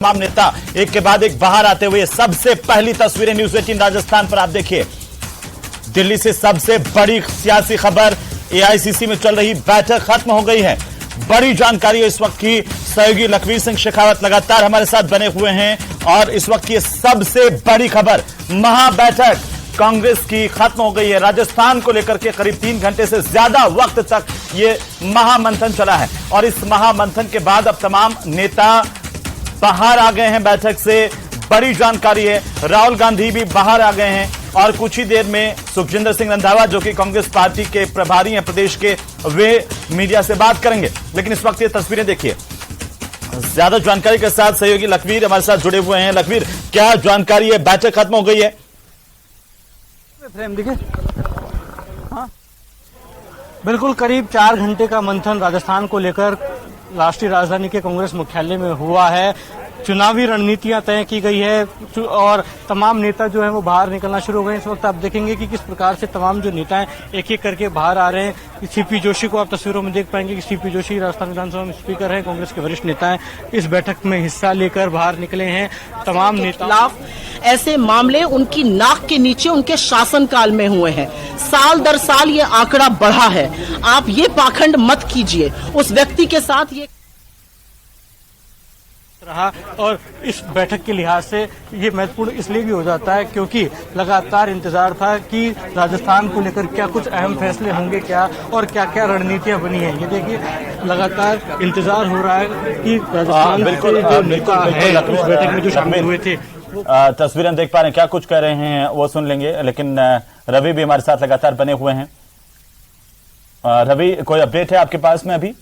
तमाम नेता एक के बाद एक बाहर आते हुए सबसे पहली तस्वीरें न्यूज 18 राजस्थान पर आप देखिए। दिल्ली से सबसे बड़ी सियासी खबर, एआईसीसी में चल रही बैठक खत्म हो गई है। बड़ी जानकारी इस वक्त की, सहयोगी लखवीर सिंह शेखावत लगातार हमारे साथ बने हुए हैं और इस वक्त की सबसे बड़ी खबर, महाबैठक कांग्रेस की खत्म हो गई है। राजस्थान को लेकर के करीब 3 घंटे से ज्यादा वक्त तक ये महामंथन चला है और इस महामंथन के बाद अब तमाम नेता बाहर आ गए हैं बैठक से। बड़ी जानकारी है, राहुल गांधी भी बाहर आ गए हैं और कुछ ही देर में सुखजिंदर सिंह रंधावा जो कि कांग्रेस पार्टी के प्रभारी हैं प्रदेश के, वे मीडिया से बात करेंगे। लेकिन इस वक्त ये तस्वीरें देखिए, ज्यादा जानकारी के साथ सहयोगी लखवीर हमारे साथ जुड़े हुए हैं। लखवीर, क्या जानकारी है? बैठक खत्म हो गई है? देखिए, हाँ बिल्कुल, करीब 4 घंटे का मंथन राजस्थान को लेकर राष्ट्रीय राजधानी के कांग्रेस मुख्यालय में हुआ है। चुनावी रणनीतियां तय की गई है और तमाम नेता जो है वो बाहर निकलना शुरू हो गए। इस वक्त आप देखेंगे कि किस प्रकार से तमाम जो नेता हैं एक एक करके बाहर आ रहे हैं। सीपी जोशी को आप तस्वीरों में देख पाएंगे कि सीपी जोशी राजस्थान विधानसभा में स्पीकर हैं, कांग्रेस के वरिष्ठ नेता हैं, इस बैठक में हिस्सा लेकर बाहर निकले हैं। तमाम नेता खिलाफ ऐसे मामले उनकी नाक के नीचे उनके शासनकाल में हुए हैं। साल दर साल ये आंकड़ा बढ़ा है। आप ये पाखंड मत कीजिए। उस व्यक्ति के साथ ये रहा और इस बैठक के लिहाज से ये महत्वपूर्ण इसलिए भी हो जाता है क्योंकि लगातार इंतजार था कि राजस्थान को लेकर क्या कुछ अहम फैसले होंगे क्या और क्या क्या रणनीतियां बनी है। ये देखिए, लगातार इंतजार हो रहा है कि राजस्थान बिल्कुल बैठक में जो शामिल हुए थे तस्वीरें देख पा रहे हैं, क्या कुछ कह रहे हैं वो सुन लेंगे। लेकिन रवि भी हमारे साथ लगातार बने हुए हैं। रवि, कोई अपडेट है आपके पास में अभी?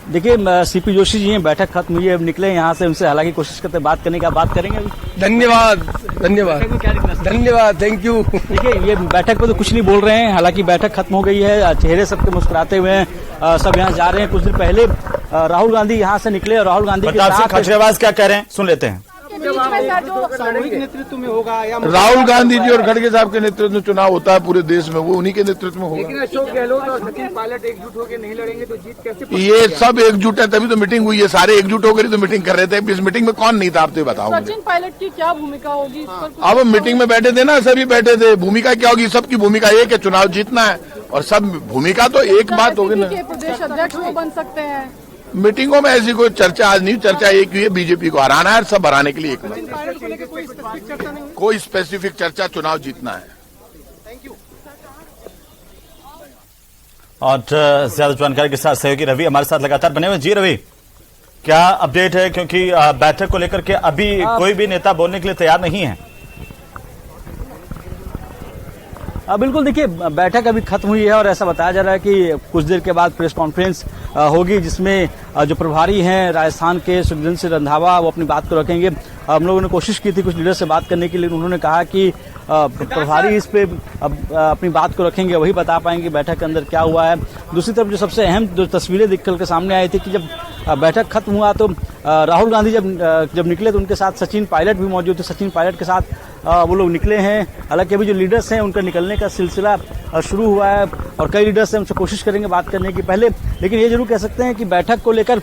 देखिए, सीपी जोशी जी हैं, बैठक खत्म हुई है, अब निकले यहाँ से, उनसे हालांकि कोशिश करते बात करने की, बात करेंगे अभी। धन्यवाद, थैंक यू। देखिए, ये बैठक पे तो कुछ नहीं बोल रहे हैं, हालांकि बैठक खत्म हो गई है, चेहरे सबके मुस्कुराते हुए हैं, सब यहाँ जा रहे हैं। कुछ देर पहले राहुल गांधी यहाँ से निकले और राहुल गांधी के साथ खजरेवाज क्या कह रहे हैं, सुन लेते हैं। सामूहिक नेतृत्व में होगा या राहुल गांधी जी और खड़गे साहब के नेतृत्व में चुनाव होता है पूरे देश में, वो उन्हीं के नेतृत्व में होगा। लेकिन अशोक गहलोत और सचिन पायलट एकजुट होकर नहीं लड़ेंगे तो जीत कैसे? ये सब एकजुट है, तभी तो मीटिंग हुई है। सारे एकजुट होकर तो मीटिंग कर रहे थे। इस मीटिंग में कौन नहीं था, आप तो बताओ। सचिन पायलट की क्या भूमिका होगी? अब मीटिंग में बैठे थे ना, सभी बैठे थे। भूमिका क्या होगी? सबकी भूमिका एक है, चुनाव जीतना है और सब भूमिका तो एक बात होगी ना। प्रदेश अध्यक्ष वो बन सकते हैं। मीटिंगों में ऐसी कोई चर्चा आज नहीं, चर्चा एक हुई है, बीजेपी को हराना है, सब हराने के लिए एक कोई स्पेसिफिक चर्चा, चुनाव जीतना है। और ज्यादा जानकारी के साथ सहयोगी रवि हमारे साथ लगातार बने हुए। जी रवि, क्या अपडेट है? क्योंकि बैठक को लेकर के अभी कोई भी नेता बोलने के लिए तैयार नहीं है। बिल्कुल, देखिए, बैठक अभी खत्म हुई है और ऐसा बताया जा रहा है कि कुछ देर के बाद प्रेस कॉन्फ्रेंस होगी जिसमें जो प्रभारी हैं राजस्थान के, सुखजिंदर सिंह रंधावा, वो अपनी बात को रखेंगे। हम लोगों ने कोशिश की थी कुछ लीडर से बात करने के लिए, उन्होंने कहा कि प्रभारी इस पे अपनी बात को रखेंगे, वही बता पाएंगे बैठक के अंदर क्या हुआ है। दूसरी तरफ जो सबसे अहम जो तस्वीरें निकल के सामने आई थी कि जब बैठक खत्म हुआ तो राहुल गांधी जब निकले तो उनके साथ सचिन पायलट भी मौजूद थे। सचिन पायलट के साथ वो लोग निकले हैं। हालांकि अभी जो लीडर्स हैं उनका निकलने का सिलसिला शुरू हुआ है और कई लीडर्स हैं, उनसे कोशिश करेंगे बात करने की पहले। लेकिन ये जरूर कह सकते हैं कि बैठक को लेकर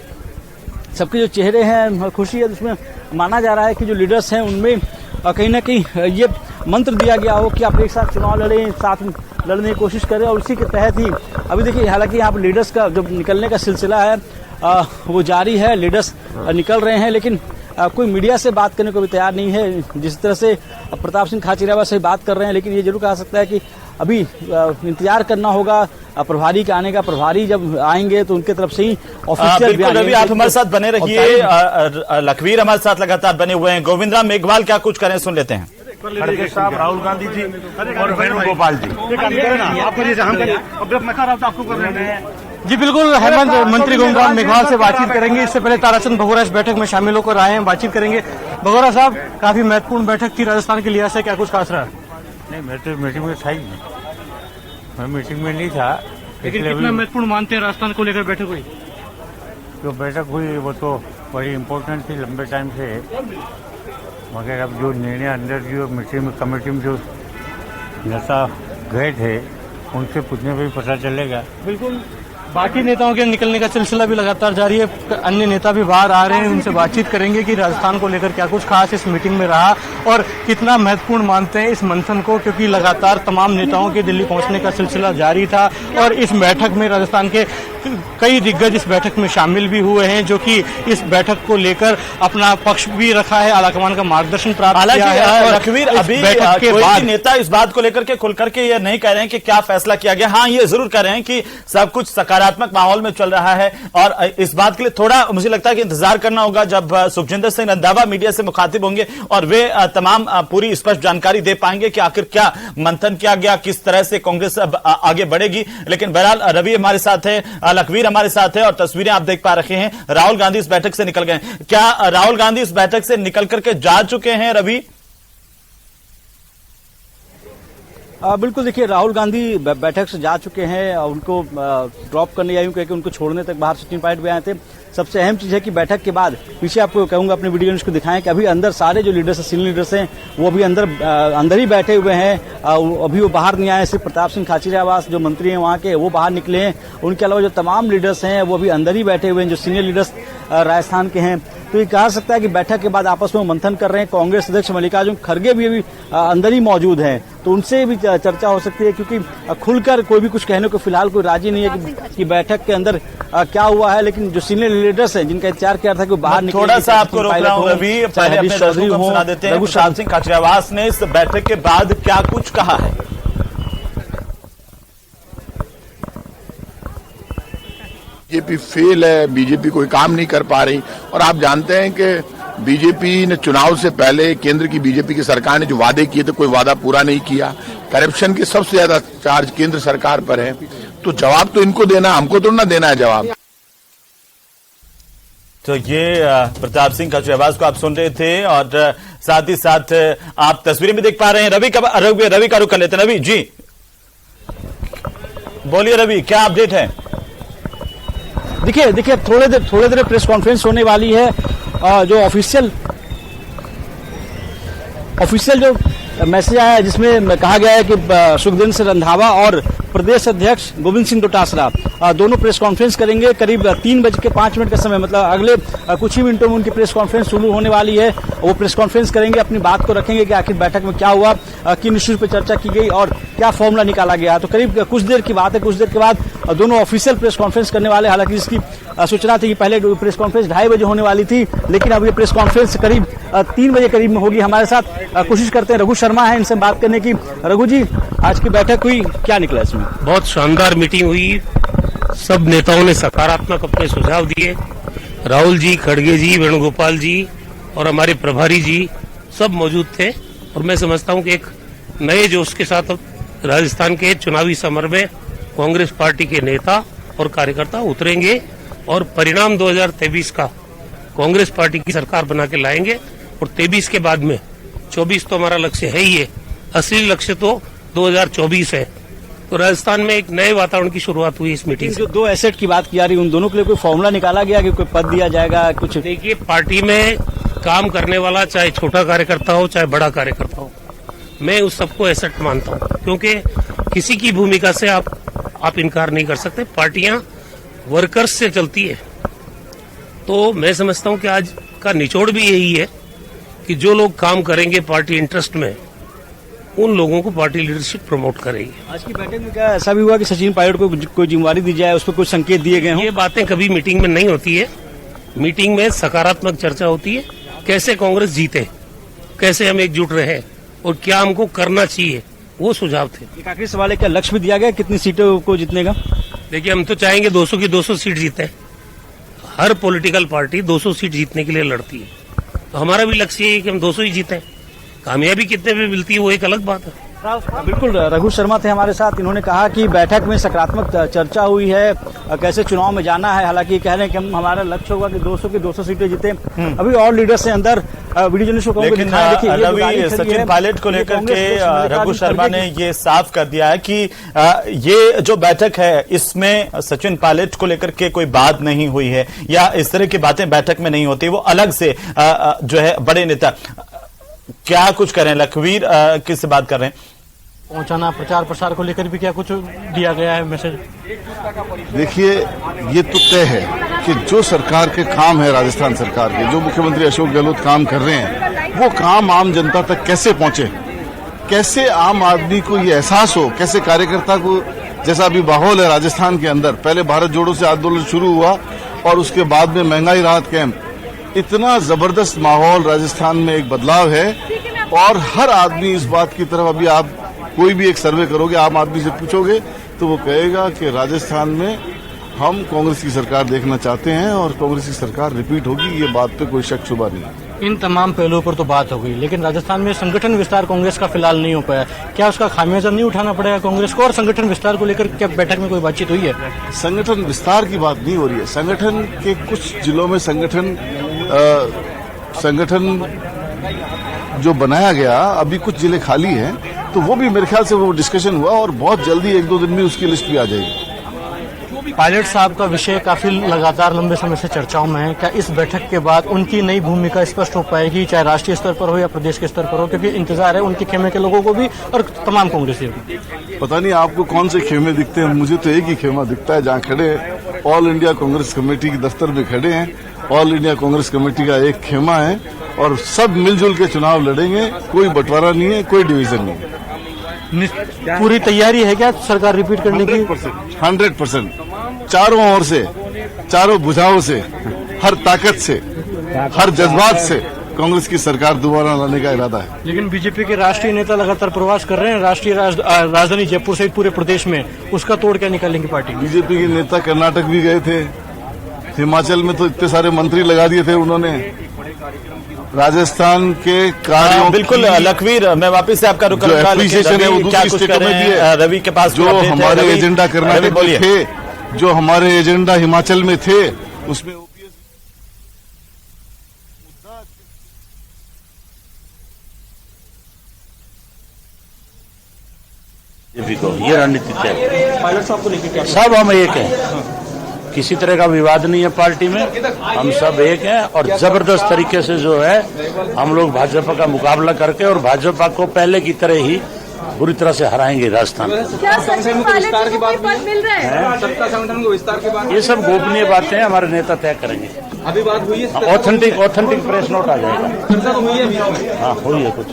सबके जो चेहरे हैं, खुशी है, उसमें माना जा रहा है कि जो लीडर्स हैं उनमें कहीं ना कहीं ये मंत्र दिया गया हो कि आप एक साथ चुनाव लड़ें, साथ में लड़ने की कोशिश करें और उसी के तहत ही अभी देखिए, हालांकि यहाँ पर लीडर्स का जो निकलने का सिलसिला है वो जारी है, लीडर्स निकल रहे हैं, लेकिन कोई मीडिया से बात करने को भी तैयार नहीं है। जिस तरह से प्रताप सिंह खाचरियावास से बात कर रहे हैं, लेकिन ये जरूर कहा सकता है कि अभी इंतजार करना होगा प्रभारी के आने का। प्रभारी जब आएंगे तो उनके तरफ से ही ऑफिशियल बयान। रवि, आप हमारे साथ बने रहिए। लखवीर हमारे साथ लगातार बने हुए हैं। गोविंद राम मेघवाल क्या कुछ करें, सुन लेते हैं। खड़गे साहब, राहुल गांधी जी और वेणुगोपाल जी। जी बिल्कुल, हेमंत मंत्री गोविंद राम मेघवाल से बातचीत करेंगे। इससे पहले ताराचंद भगोरा इस बैठक में शामिल होकर आए हैं, बातचीत करेंगे। भगोरा साहब, काफी महत्वपूर्ण बैठक थी राजस्थान के लिहाज से, क्या कुछ खास रहा? नहीं, मैं तो मीटिंग में था ही नहीं, मैं मीटिंग में नहीं था। लेकिन कितना महत्वपूर्ण मानते हैं राजस्थान को लेकर बैठक हुई? जो बैठक हुई वो तो बड़ी इम्पोर्टेंट थी लंबे टाइम से, मगर अब जो निर्णय अंदर जो मीटिंग में कमेटी में जो नेता गए थे उनसे पूछने पर भी पता चलेगा। बिल्कुल, बाकी नेताओं के निकलने का सिलसिला भी लगातार जारी है। अन्य नेता भी बाहर आ रहे हैं, उनसे बातचीत करेंगे कि राजस्थान को लेकर क्या कुछ खास इस मीटिंग में रहा और कितना महत्वपूर्ण मानते हैं इस मंथन को, क्योंकि लगातार तमाम नेताओं के दिल्ली पहुंचने का सिलसिला जारी था और इस बैठक में राजस्थान के कई दिग्गज इस बैठक में शामिल भी हुए हैं, जो कि इस बैठक को लेकर अपना पक्ष भी रखा है, आलाकमान का मार्गदर्शन प्राप्त किया है। लखवीर, अभी कोई भी नेता इस बात को लेकर के खुलकर के ये नहीं कह रहे हैं कि क्या फैसला किया गया। हाँ, ये जरूर कह रहे हैं कि सब कुछ सकारात्मक माहौल में चल रहा है और इस बात के लिए थोड़ा मुझे लगता है कि इंतजार करना होगा जब सुखजिंदर सिंह रंधावा मीडिया से मुखातिब होंगे और वे तमाम पूरी स्पष्ट जानकारी दे पाएंगे कि आखिर क्या मंथन किया गया, किस तरह से कांग्रेस अब आगे बढ़ेगी। लेकिन बहरहाल रवि हमारे साथ है, लखवीर हमारे साथ है और तस्वीरें आप देख पा रहे हैं। राहुल गांधी इस बैठक से निकल गए। क्या राहुल गांधी इस बैठक से निकल करके जा चुके हैं रवि? बिल्कुल, देखिए राहुल गांधी बैठक से जा चुके हैं। उनको ड्रॉप करने या यूं कह के उनको छोड़ने तक बाहर सचिन पायलट भी आए थे। सबसे अहम चीज है कि बैठक के बाद पीछे आपको कहूंगा अपने वीडियो न्यूज को दिखाएं कि अभी अंदर सारे जो लीडर्स हैं, सीनियर लीडर्स हैं, वो अभी अंदर ही बैठे हुए हैं। अभी वो बाहर नहीं आए। सिर्फ प्रताप सिंह खाचरियावास जो मंत्री हैं वहां के, वो बाहर निकले हैं। उनके अलावा जो तमाम लीडर्स हैं वो अभी अंदर ही बैठे हुए हैं, जो सीनियर लीडर्स राजस्थान के हैं। तो ये कहा सकता है कि बैठक के बाद आपस में मंथन कर रहे हैं। कांग्रेस अध्यक्ष मल्लिकार्जुन खड़गे भी अभी अंदर ही मौजूद हैं, तो उनसे भी चर्चा हो सकती है, क्योंकि खुलकर कोई भी कुछ कहने को फिलहाल कोई राजी नहीं है कि बैठक के अंदर क्या हुआ है। लेकिन जो सीनियर लीडर्स हैं जिनका इंतजार किया था कि वो बाहर निकले, थोड़ा सा आपको रोक रहा हूं रवि, पहले अपने दर्शकों को सुना देते हैं प्रताप सिंह खाचरियावास ने इस बैठक के बाद क्या कुछ कहा है। बीजेपी फेल है, बीजेपी कोई काम नहीं कर पा रही। और आप जानते हैं कि बीजेपी ने चुनाव से पहले केंद्र की बीजेपी की सरकार ने जो वादे किए थे, कोई वादा पूरा नहीं किया। करप्शन के सबसे ज्यादा चार्ज केंद्र सरकार पर है, तो जवाब तो इनको देना, हमको तो ना देना है जवाब। तो ये प्रताप सिंह खाचरियावास को आप सुन रहे थे और साथ ही साथ आप तस्वीरें भी देख पा रहे हैं। रवि का रुख कर लेते हैं। रवि जी बोलिए, रवि क्या अपडेट है? देखिए थोड़े देर प्रेस कॉन्फ्रेंस होने वाली है। जो ऑफिशियल जो मैसेज आया है जिसमें कहा गया है कि सुखजिंदर सिंह रंधावा और प्रदेश अध्यक्ष गोविंद सिंह डोटासरा दोनों प्रेस कॉन्फ्रेंस करेंगे। करीब 3:05 का समय, मतलब अगले कुछ ही मिनटों में उनकी प्रेस कॉन्फ्रेंस शुरू होने वाली है। वो प्रेस कॉन्फ्रेंस करेंगे, अपनी बात को रखेंगे कि आखिर बैठक में क्या हुआ, किन इश्यूज पर चर्चा की गई और क्या फॉर्मूला निकाला गया। तो करीब कुछ देर की बात है, कुछ देर के बाद दोनों ऑफिशियल प्रेस कॉन्फ्रेंस करने वाले। हालांकि इसकी सूचना थी कि पहले प्रेस कॉन्फ्रेंस 2:30 बजे होने वाली थी, लेकिन अब ये प्रेस कॉन्फ्रेंस करीब 3 बजे करीब में होगी। हमारे साथ कोशिश करते हैं रघु शर्मा है, इनसे बात करने की। रघु जी, आज की बैठक हुई, क्या निकला इसमें? बहुत शानदार मीटिंग हुई। सब नेताओं ने सकारात्मक अपने सुझाव दिए। राहुल जी, खड़गे जी, वेणुगोपाल जी और हमारे प्रभारी जी सब मौजूद थे और मैं समझता हूं कि एक नए जोश के साथ राजस्थान के चुनावी समर में कांग्रेस पार्टी के नेता और कार्यकर्ता उतरेंगे और परिणाम 2023 का कांग्रेस पार्टी की सरकार बना के लाएंगे। और 23 के बाद में 24 तो हमारा लक्ष्य है ही है, असली लक्ष्य तो 2024 है। तो राजस्थान में एक नए वातावरण की शुरुआत हुई इस मीटिंग से। जो 2 एसेट की बात की जा रही है, उन दोनों के लिए कोई फॉर्मूला निकाला गया कि कोई पद दिया जाएगा कुछ? देखिए, पार्टी में काम करने वाला चाहे छोटा कार्यकर्ता हो चाहे बड़ा कार्यकर्ता हो, मैं उस सबको एसेट मानता हूँ, क्योंकि किसी की भूमिका से आप इनकार नहीं कर सकते। पार्टियां वर्कर्स से चलती है, तो मैं समझता हूं कि आज का निचोड़ भी यही है कि जो लोग काम करेंगे पार्टी इंटरेस्ट में, उन लोगों को पार्टी लीडरशिप प्रमोट करेगी। आज की बैठक में क्या ऐसा भी हुआ कि सचिन पायलट को कोई जिम्मेवारी दी जाए, उस पर कुछ संकेत दिए गए हों? ये बातें कभी मीटिंग में नहीं होती है। मीटिंग में सकारात्मक चर्चा होती है, कैसे कांग्रेस जीते, कैसे हम एकजुट रहे और क्या हमको करना चाहिए, वो सुझाव थे। एक आखिरी सवाल है, क्या लक्ष्य भी दिया गया कितनी सीटों को जीतने का? देखिए, हम तो चाहेंगे 200 की 200 सीट जीते। हर पॉलिटिकल पार्टी 200 सीट जीतने के लिए लड़ती है, तो हमारा भी लक्ष्य है कि हम 200 ही जीतें। कामयाबी कितने में मिलती है वो एक अलग बात है। बिल्कुल, रघु शर्मा थे हमारे साथ। इन्होंने कहा कि बैठक में सकारात्मक चर्चा हुई है, कैसे चुनाव में जाना है। हालांकि कह रहे हैं कि हमारा लक्ष्य होगा कि 200 की 200 सीटें जीते। अभी और लीडर्स हैं अंदर, वीडियो जर्नलिस्ट को लेकिन रवि, सचिन पायलट को लेकर के रघु शर्मा ने ये साफ कर दिया है कि ये जो बैठक है इसमें सचिन पायलट को लेकर के कोई बात नहीं हुई है या इस तरह की बातें बैठक में नहीं होती। वो अलग से जो है बड़े नेता क्या कुछ करें। लखवीर किससे बात कर रहे हैं? पहुंचाना, प्रचार प्रसार को लेकर भी क्या कुछ दिया गया है मैसेज? देखिए, ये तो तय है कि जो सरकार के काम है, राजस्थान सरकार के जो मुख्यमंत्री अशोक गहलोत काम कर रहे हैं, वो काम आम जनता तक कैसे पहुंचे, कैसे आम आदमी को ये एहसास हो, कैसे कार्यकर्ता को, जैसा अभी माहौल है राजस्थान के अंदर, पहले भारत जोड़ो से आंदोलन शुरू हुआ और उसके बाद में महंगाई राहत कैंप, इतना जबरदस्त माहौल राजस्थान में एक बदलाव है और हर आदमी इस बात की तरफ, अभी आप कोई भी एक सर्वे करोगे, आम आदमी से पूछोगे तो वो कहेगा कि राजस्थान में हम कांग्रेस की सरकार देखना चाहते हैं और कांग्रेस की सरकार रिपीट होगी, ये बात पे कोई शक शुबा नहीं है। इन तमाम पहलुओं पर तो बात हो गई, लेकिन राजस्थान में संगठन विस्तार कांग्रेस का फिलहाल नहीं हो पाया। क्या उसका खामियाजा नहीं उठाना पड़ेगा कांग्रेस को? और संगठन विस्तार को लेकर क्या बैठक में कोई बातचीत हुई है? संगठन विस्तार की बात नहीं हो रही है। संगठन के कुछ जिलों में संगठन जो बनाया गया, अभी कुछ जिले खाली हैं, तो वो भी मेरे ख्याल से वो डिस्कशन हुआ और बहुत जल्दी 1-2 दिन में उसकी लिस्ट भी आ जाएगी। पायलट साहब का विषय काफी लगातार लंबे समय से चर्चाओं में है। क्या इस बैठक के बाद उनकी नई भूमिका स्पष्ट हो पाएगी, चाहे राष्ट्रीय स्तर पर हो या प्रदेश के स्तर पर हो? क्योंकि इंतजार है उनके खेमे के लोगों को भी और तमाम कांग्रेसियों को। पता नहीं आपको कौन से खेमे दिखते हैं, मुझे तो एक ही खेमा दिखता है जहाँ खड़े हैं। ऑल इंडिया कांग्रेस कमेटी के दफ्तर में खड़े हैं। ऑल इंडिया कांग्रेस कमेटी का एक खेमा है और सब मिलजुल के चुनाव लड़ेंगे। कोई बंटवारा नहीं है, कोई डिवीजन नहीं है। पूरी तैयारी है क्या सरकार रिपीट करने की? 100%, चारों ओर से, चारों भुजाओं से, हर ताकत से, हर जज्बात से कांग्रेस की सरकार दोबारा लाने का इरादा है। लेकिन बीजेपी के राष्ट्रीय नेता लगातार प्रवास कर रहे हैं राष्ट्रीय राजधानी जयपुर सहित पूरे प्रदेश में, उसका तोड़ क्या निकालेंगे पार्टी? बीजेपी के नेता कर्नाटक भी गए थे, हिमाचल में तो इतने सारे मंत्री लगा दिए थे उन्होंने। राजस्थान के कार्यों बिल्कुल लखवीर, मैं वापस से आपका रुख करूंगा। एप्रिसिएशन है वो दूसरी स्टेटों में भी है। रवि के पास जो हमारे एजेंडा कर्नाटक में थे, जो हमारे एजेंडा हिमाचल में थे, उसमें ये रणनीति है। पायलट साहब को लेकर सब हम एक हैं, किसी तरह का विवाद नहीं है पार्टी में, हम सब एक हैं और जबरदस्त तरीके से जो है हम लोग भाजपा का मुकाबला करके और भाजपा को पहले की तरह ही बुरी तरह से हराएंगे राजस्थान। क्या संगठन को विस्तार की बात मिल रहा है? सत्ता संगठन को विस्तार की बात, ये सब गोपनीय बातें हैं, हमारे नेता तय करेंगे। अभी बात हुई है, ऑथेंटिक प्रेस नोट आ जाएगा। चर्चा तो हुई है? हाँ, हुई है कुछ।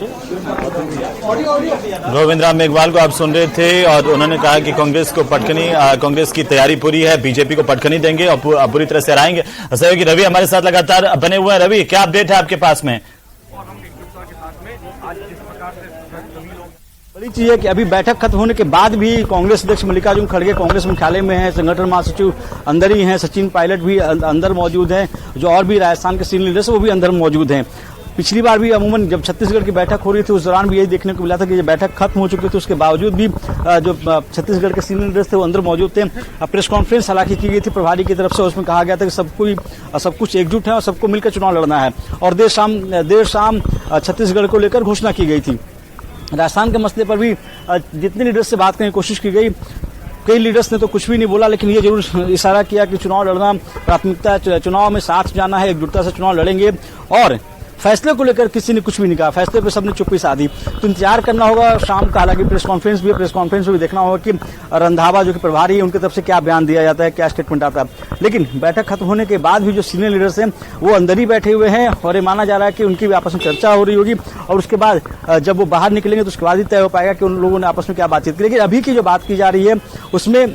गोविंद राम मेघवाल को आप सुन रहे थे और उन्होंने कहा कि कांग्रेस को पटखनी, कांग्रेस की तैयारी पूरी है, बीजेपी को पटखनी देंगे और पूरी तरह से हराएंगे। सहयोगी रवि हमारे साथ लगातार बने हुए हैं। रवि, क्या अपडेट है आपके पास में? बड़ी चीज है कि अभी बैठक खत्म होने के बाद भी कांग्रेस अध्यक्ष मल्लिकार्जुन खड़गे कांग्रेस मुख्यालय में हैं, संगठन महासचिव अंदर ही हैं, सचिन पायलट भी अंदर मौजूद हैं, जो और भी राजस्थान के सीनियर लीडर्स वो भी अंदर मौजूद हैं। पिछली बार भी अमूमन जब छत्तीसगढ़ की बैठक हो रही थी उस दौरान भी यही देखने को मिला था कि जब बैठक खत्म हो चुकी थी उसके बावजूद भी जो छत्तीसगढ़ के सीनियर लीडर्स थे वो अंदर मौजूद थे। प्रेस कॉन्फ्रेंस हालांकि की गई थी प्रभारी की तरफ से, उसमें कहा गया था कि सब कुछ एकजुट है और सबको मिलकर चुनाव लड़ना है। और देर शाम छत्तीसगढ़ को लेकर घोषणा की गई थी। राजस्थान के मसले पर भी जितने लीडर्स से बात करने की कोशिश की गई, कई लीडर्स ने तो कुछ भी नहीं बोला, लेकिन ये जरूर इशारा किया कि चुनाव लड़ना प्राथमिकता है, चुनाव में साथ जाना है, एकजुटता से चुनाव लड़ेंगे। और फैसले को लेकर किसी ने कुछ भी नहीं कहा, फैसले पे सबने चुप्पी साधी। तो इंतजार करना होगा शाम का, हालांकि प्रेस कॉन्फ्रेंस भी है, प्रेस कॉन्फ्रेंस में भी देखना होगा कि रंधावा जो कि प्रभारी है उनकी तरफ से क्या बयान दिया जाता है, क्या स्टेटमेंट आता है। लेकिन बैठक खत्म होने के बाद भी जो सीनियर लीडर्स हैं वो अंदर ही बैठे हुए हैं और ये माना जा रहा है कि उनकी भी आपस में चर्चा हो रही होगी और उसके बाद जब वो बाहर निकलेंगे तो उसके बाद ही तय हो पाएगा कि उन लोगों ने आपस में क्या बातचीत की। लेकिन अभी की जो बात की जा रही है उसमें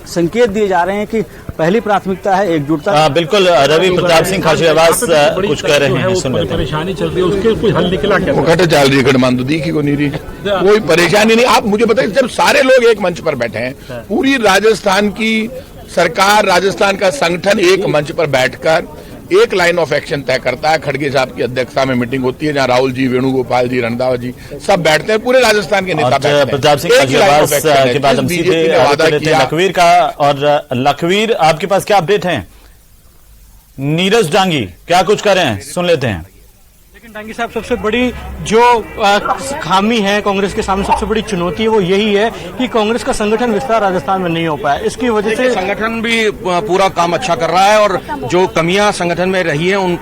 संकेत दिए जा रहे हैं कि पहली प्राथमिकता है एकजुटता। बिल्कुल रवि प्रताप सिंह खाचरियावास कुछ कह रहे हैं, सुन रहे हैं। परेशानी चल रही है उसके कोई हल निकला क्या? घट चल रही है, गठबंधन तो दिखी को नहीं रही, कोई परेशानी नहीं। आप मुझे बताइए, जब सारे लोग एक मंच पर बैठे हैं, पूरी राजस्थान की सरकार, राजस्थान का संगठन एक मंच पर बैठकर एक लाइन ऑफ एक्शन तय करता है। खड़गे साहब की अध्यक्षता में मीटिंग होती है जहां राहुल जी, वेणुगोपाल जी, रंधावा जी सब बैठते हैं, पूरे राजस्थान के नेता बैठते हैं। प्रताप सिंह खाचरियावास के बाद हम सीधे लखवीर का, और लखवीर आपके पास क्या अपडेट है? नीरज डांगी क्या कुछ कर रहे हैं, सुन लेते हैं। लेकिन डांगी साहब, सबसे बड़ी जो खामी है कांग्रेस के सामने, सबसे बड़ी चुनौती है वो यही है कि कांग्रेस का संगठन विस्तार राजस्थान में नहीं हो पाया। इसकी वजह से संगठन भी पूरा काम अच्छा कर रहा है और जो कमियां संगठन में रही है, उन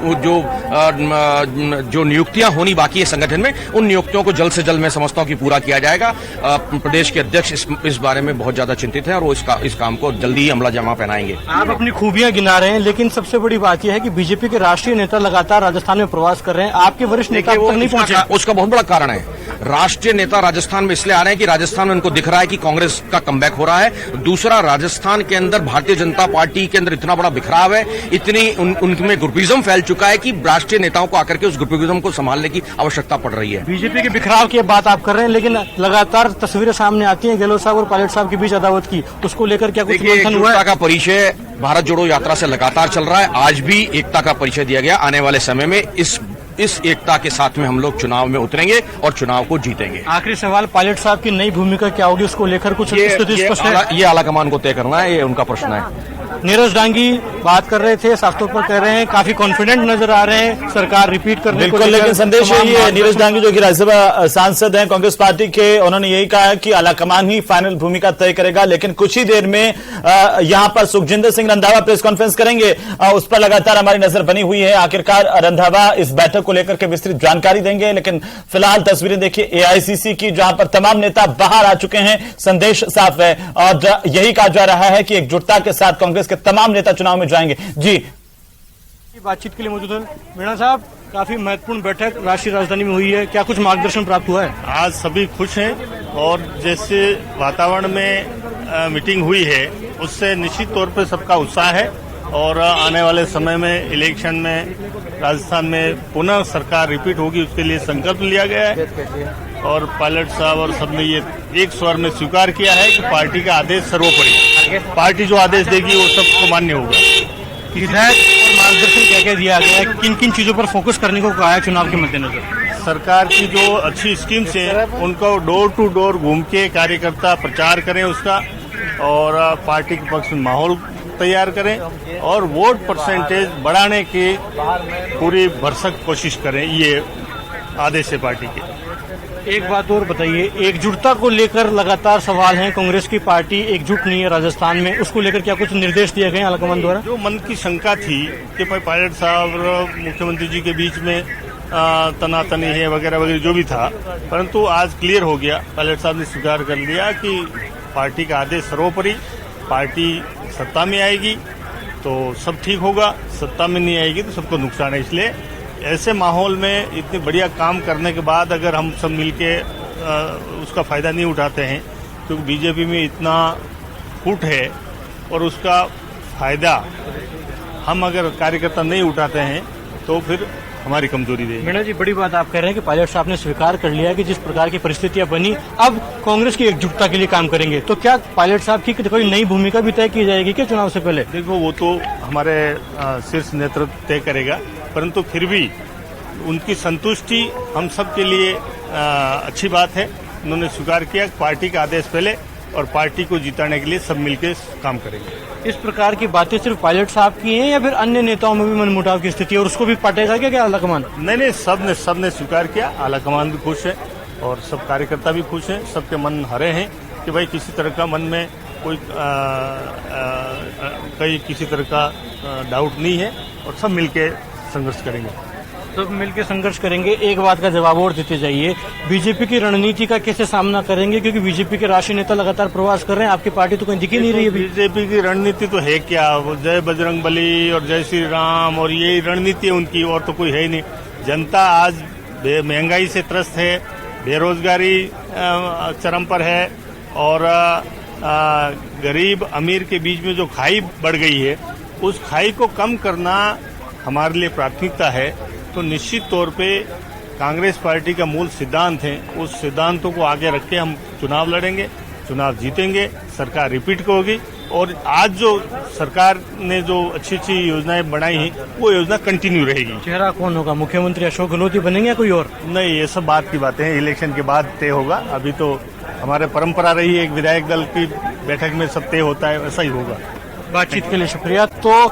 जो नियुक्तियां होनी बाकी है संगठन में, उन नियुक्तियों को जल्द से जल्द मैं समझता हूं कि पूरा किया जाएगा। प्रदेश के अध्यक्ष इस बारे में बहुत ज्यादा चिंतित है और वो इस काम को जल्दी ही अमला जमा पहनाएंगे। आप अपनी खूबियां गिना रहे हैं, लेकिन सबसे बड़ी बात यह है कि बीजेपी के राष्ट्रीय नेता लगातार राजस्थान में प्रवास कर रहे हैं, आपके वरिष्ठ नेता तक नहीं पहुंचे। उसका बहुत बड़ा कारण है, राष्ट्रीय नेता राजस्थान में इसलिए आ रहे हैं कि राजस्थान में उनको दिख रहा है कि कांग्रेस का कमबैक हो रहा है। दूसरा, राजस्थान के अंदर भारतीय जनता पार्टी के अंदर इतना बड़ा बिखराव है, इतनी उनमें ग्रुपिज्म फैल चुका है कि राष्ट्रीय नेताओं को आकर के उस ग्रुपिज्म को संभालने की आवश्यकता पड़ रही है। बीजेपी के बिखराव की बात आप कर रहे हैं, लेकिन लगातार तस्वीरें सामने आती हैं गहलोत साहब और पायलट साहब के बीच अदावत की, उसको लेकर क्या कुछ मंथन हुआ है? का परिचय भारत जोड़ो यात्रा से लगातार चल रहा है, आज भी एकता का परिचय दिया गया। आने वाले समय में इस एकता के साथ में हम लोग चुनाव में उतरेंगे और चुनाव को जीतेंगे। आखिरी सवाल, पायलट साहब की नई भूमिका क्या होगी, उसको लेकर कुछ स्थिति स्पष्ट है? ये आलाकमान को तय करना है, ये उनका प्रश्न है। नीरज डांगी बात कर रहे थे, साफ तौर पर कह रहे हैं काफी कॉन्फिडेंट नजर आ रहे हैं सरकार रिपीट करने को। बिल्कुल, लेकिन संदेश यही है, नीरज डांगी जो कि राज्यसभा सांसद हैं कांग्रेस पार्टी के, उन्होंने यही कहा है कि आलाकमान ही फाइनल भूमिका तय करेगा। लेकिन कुछ ही देर में यहां पर सुखजिंदर सिंह रंधावा प्रेस कॉन्फ्रेंस करेंगे, उस पर लगातार हमारी नजर बनी हुई है। आखिरकार रंधावा इस बैठक को लेकर के विस्तृत जानकारी देंगे, लेकिन फिलहाल तस्वीरें देखिए एआईसीसी की, जहां पर तमाम नेता बाहर आ चुके हैं। संदेश साफ है और यही कहा जा रहा है कि एकजुटता के साथ कांग्रेस के तमाम नेता चुनाव में जाएंगे। जी, बातचीत के लिए मौजूद है मीणा साहब, काफी महत्वपूर्ण बैठक राष्ट्रीय राजधानी में हुई है, क्या कुछ मार्गदर्शन प्राप्त हुआ है? आज सभी खुश हैं और जैसे वातावरण में मीटिंग हुई है उससे निश्चित तौर पर सबका उत्साह है और आने वाले समय में इलेक्शन में राजस्थान में पुनः सरकार रिपीट होगी, उसके लिए संकल्प लिया गया है। और पायलट साहब और सबने ये एक स्वर में स्वीकार किया है कि पार्टी का आदेश सर्वोपरि, पार्टी जो आदेश देगी वो सबको मान्य होगा। विधायक और मार्गदर्शन क्या क्या दिया गया है, किन किन चीजों पर फोकस करने को कहा है चुनाव के मद्देनजर? सरकार की जो अच्छी स्कीम्स हैं उनको डोर टू डोर घूम के कार्यकर्ता प्रचार करें उसका, और पार्टी के पक्ष में माहौल तैयार करें और वोट परसेंटेज बढ़ाने की पूरी भरसक कोशिश करें, ये आदेश है पार्टी के। एक बात और बताइए, एकजुटता को लेकर लगातार सवाल हैं, कांग्रेस की पार्टी एकजुट नहीं है राजस्थान में, उसको लेकर क्या कुछ निर्देश दिए गए आलाकमान द्वारा? जो मन की शंका थी कि पायलट साहब और मुख्यमंत्री जी के बीच में तनातनी है वगैरह वगैरह जो भी था, परंतु आज क्लियर हो गया। पायलट साहब ने स्वीकार कर लिया कि पार्टी का आदेश सर्वोपरि, पार्टी सत्ता में आएगी तो सब ठीक होगा, सत्ता में नहीं आएगी तो सबको नुकसान है। इसलिए ऐसे माहौल में इतने बढ़िया काम करने के बाद अगर हम सब मिलके उसका फायदा नहीं उठाते हैं, क्योंकि बीजेपी में इतना फूट है और उसका फायदा हम अगर कार्यकर्ता नहीं उठाते हैं तो फिर हमारी कमजोरी रहेगी। मीणा जी, बड़ी बात आप कह रहे हैं कि पायलट साहब ने स्वीकार कर लिया कि जिस प्रकार की परिस्थितियां बनी, अब कांग्रेस की एकजुटता के लिए काम करेंगे, तो क्या पायलट साहब की कोई नई भूमिका भी तय की जाएगी क्या चुनाव से पहले? देखो, वो तो हमारे शीर्ष नेतृत्व तय करेगा, परंतु फिर भी उनकी संतुष्टि हम सब के लिए अच्छी बात है। उन्होंने स्वीकार किया पार्टी का आदेश पहले और पार्टी को जिताने के लिए सब मिलकर काम करेंगे। इस प्रकार की बातें सिर्फ पायलट साहब की हैं या फिर अन्य नेताओं में भी मनमुटाव की स्थिति है और उसको भी पाटेगा क्या आलाकमान? नहीं, सबने स्वीकार किया, आलाकमान भी खुश है और सब कार्यकर्ता भी खुश हैं, सबके मन हरे हैं कि भाई किसी तरह का मन में कोई किसी तरह का डाउट नहीं है और सब मिलके संघर्ष करेंगे। सब मिलकर संघर्ष करेंगे। एक बात का जवाब और देते जाइए, बीजेपी की रणनीति का कैसे सामना करेंगे, क्योंकि बीजेपी के राष्ट्रीय नेता लगातार प्रवास कर रहे हैं, आपकी पार्टी तो कहीं दिख ही नहीं रही है। बीजेपी की रणनीति तो है क्या, वो जय बजरंग बली और जय श्री राम और यही रणनीति है उनकी, और तो कोई है ही नहीं। जनता आज महंगाई से त्रस्त है, बेरोजगारी चरम पर है और गरीब अमीर के बीच में जो खाई बढ़ गई है, उस खाई को कम करना हमारे लिए प्राथमिकता है। तो निश्चित तौर पे कांग्रेस पार्टी का मूल सिद्धांत है, उस सिद्धांतों को आगे रख के हम चुनाव लड़ेंगे, चुनाव जीतेंगे, सरकार रिपीट होगी और आज जो सरकार ने जो अच्छी अच्छी योजनाएं बनाई हैं वो योजना कंटिन्यू रहेगी। चेहरा कौन होगा, मुख्यमंत्री अशोक गहलोत बनेंगे या कोई और? नहीं, ये सब बात की बातें हैं, इलेक्शन के बाद तय होगा। अभी तो हमारे परंपरा रही है एक विधायक दल की बैठक में सब तय होता है, वैसा ही होगा। बातचीत के लिए शुक्रिया। तो